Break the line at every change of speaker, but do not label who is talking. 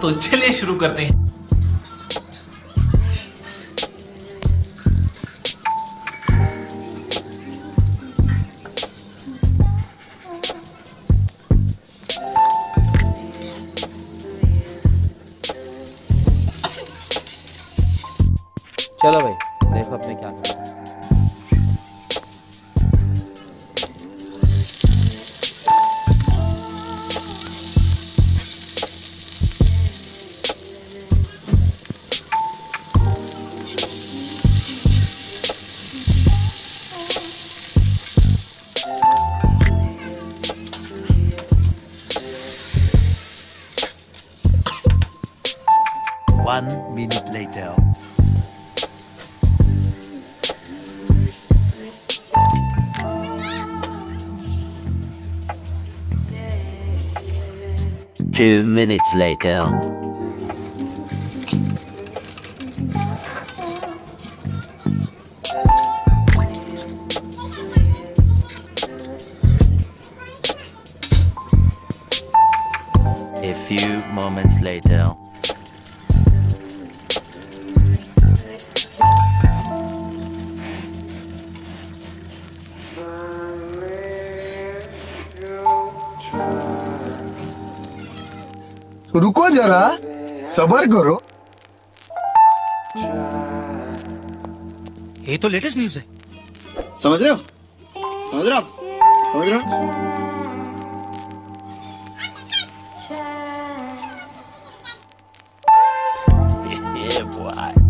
तो चलिए शुरू करते हैं।
चलो भाई देखो अपने क्या करना है।
One minute later. Two minutes later. A few moments later.
रुको जरा, सबर करो।
ये तो लेटेस्ट न्यूज़ है।
समझ रहे हो? समझ रहे हो? समझ रहे हो?
Yeah, boy.